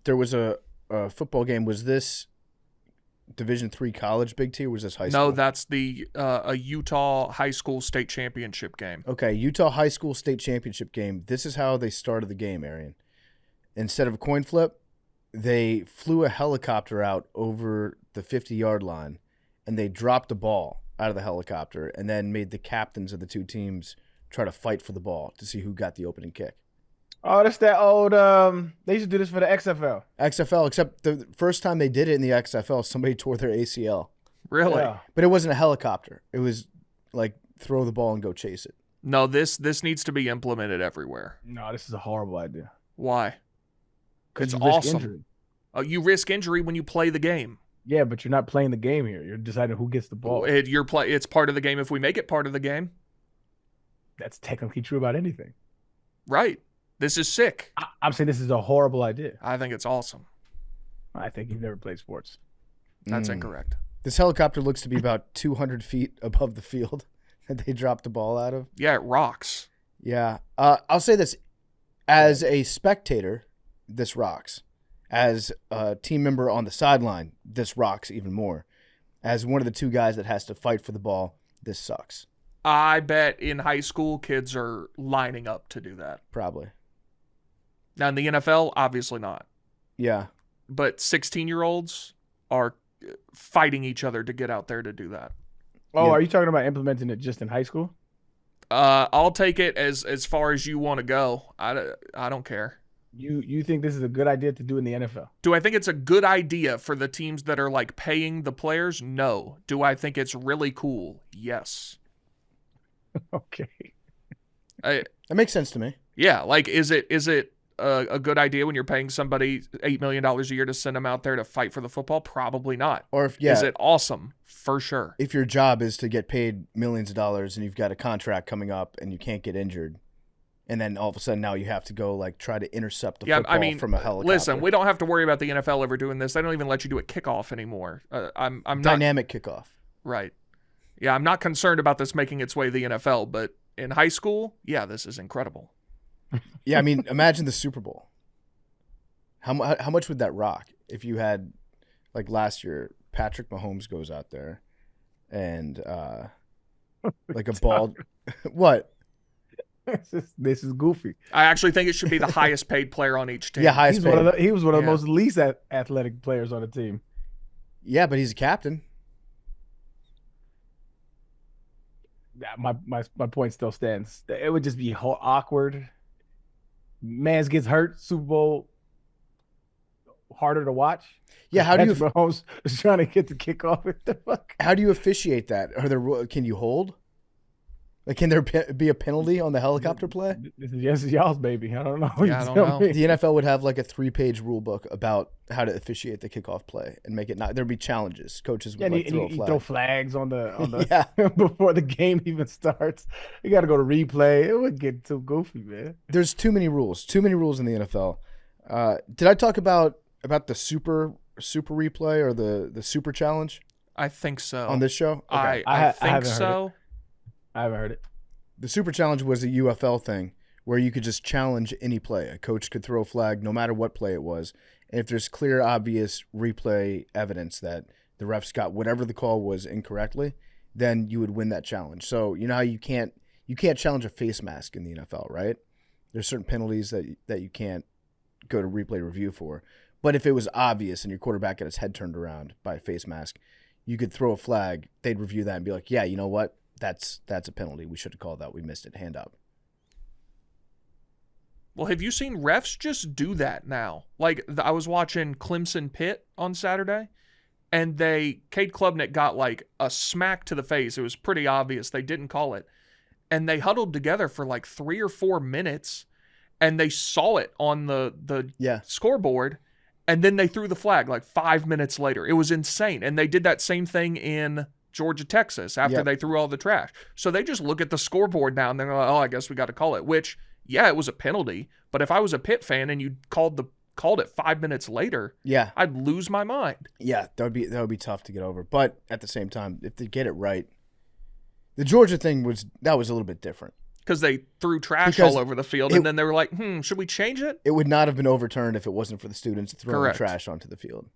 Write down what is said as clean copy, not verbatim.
there was a football game. Was this Division III college Big T, or was this high school? No, that's the a Utah high school state championship game. Okay, Utah high school state championship game. This is how they started the game, Arian. Instead of a coin flip, they flew a helicopter out over the 50-yard line, and they dropped the ball out of the helicopter and then made the captains of the two teams try to fight for the ball to see who got the opening kick. Oh, that's that old. They used to do this for the XFL. XFL, except the first time they did it in the XFL, somebody tore their ACL. Really? Yeah. But it wasn't a helicopter. It was like throw the ball and go chase it. No, this needs to be implemented everywhere. No, this is a horrible idea. Why? Because It's you risk awesome. injury. You risk injury when you play the game. Yeah, but you're not playing the game here. You're deciding who gets the ball. It's part of the game if we make it part of the game. That's technically true about anything. Right. This is sick. I'm saying this is a horrible idea. I think it's awesome. I think you've never played sports. That's incorrect. This helicopter looks to be about 200 feet above the field that they dropped the ball out of. Yeah, it rocks. Yeah. I'll say this. As a spectator, this rocks. As a team member on the sideline, this rocks even more. As one of the two guys that has to fight for the ball, this sucks. I bet in high school kids are lining up to do that. Probably. Now in the NFL, obviously not. Yeah. But 16-year-olds are fighting each other to get out there to do that. Oh, Yeah. are you talking about implementing it just in high school? I'll take it as far as you want to go. I don't care. You think this is a good idea to do in the NFL? Do I think it's a good idea for the teams that are like paying the players? No. Do I think it's really cool? Yes. Okay. That makes sense to me. Yeah, like is it a good idea when you're paying somebody $8 million a year to send them out there to fight for the football? Probably not. Or if Is it awesome? For sure. if your job is to get paid millions of dollars and you've got a contract coming up and you can't get injured, and then all of a sudden now you have to go like try to intercept the football from a helicopter. Listen, we don't have to worry about the NFL ever doing this. They don't even let you do a kickoff anymore. I'm not Dynamic kickoff. right. Yeah, I'm not concerned about this making its way to the NFL, but in high school, yeah, this is incredible. Yeah, I mean, imagine the Super Bowl. How much would that rock if you had, like last year, Patrick Mahomes goes out there and like a ball. What? This is goofy. I actually think it should be the highest paid player on each team. Yeah, highest He paid. was one of the Yeah. most least athletic players on the team. Yeah, but he's a captain. My point still stands. It would just be awkward. Mans gets hurt. Super Bowl harder to watch. Yeah, how do you Patrick Mahomes is trying to get the kickoff. What the fuck? how do you officiate that? Can you hold? Like, can there be a penalty on the helicopter play? This is y'all's baby. I don't know. Yeah, I don't Tell know. me. The NFL would have like a 3-page rule book about how to officiate the kickoff play and make it not. There'd be challenges. Coaches Yeah, would like and throw a you flag. throw flags on the Yeah. before the game even starts. You got to go to replay. It would get too goofy, man. There's too many rules. Too many rules in the NFL. Did I talk about the super replay or the super challenge I think so. on this show? Okay. I haven't think heard so. I haven't heard it. The super challenge was a UFL thing where you could just challenge any play. A coach could throw a flag no matter what play it was. And if there's clear, obvious replay evidence that the refs got whatever the call was incorrectly, then you would win that challenge. So you know how you can't challenge a face mask in the NFL, right? There's certain penalties that you can't go to replay review for. But if it was obvious and your quarterback got his head turned around by a face mask, you could throw a flag. They'd review that and be like, yeah, you know what? That's a penalty. We should have called that. We missed it. Hand up. Well, have you seen refs just do that now? Like, I was watching Clemson Pitt on Saturday, and Cade Klubnik got like a smack to the face. It was pretty obvious. They didn't call it. And they huddled together for like 3 or 4 minutes, and they saw it on the scoreboard, and then they threw the flag like 5 minutes later. It was insane. And they did that same thing in Georgia, Texas, after they threw all the trash. So they just look at the scoreboard now, and they're like, oh, I guess we got to call it, which, yeah, it was a penalty. But if I was a Pitt fan and you called it 5 minutes later, Yeah. I'd lose my mind. Yeah, that would be tough to get over. But at the same time, if they get it right, the Georgia thing was a little bit different. because they threw trash Because all over the field, it- and then they were like, should we change it? It would not have been overturned if it wasn't for the students throwing Correct. trash onto the field.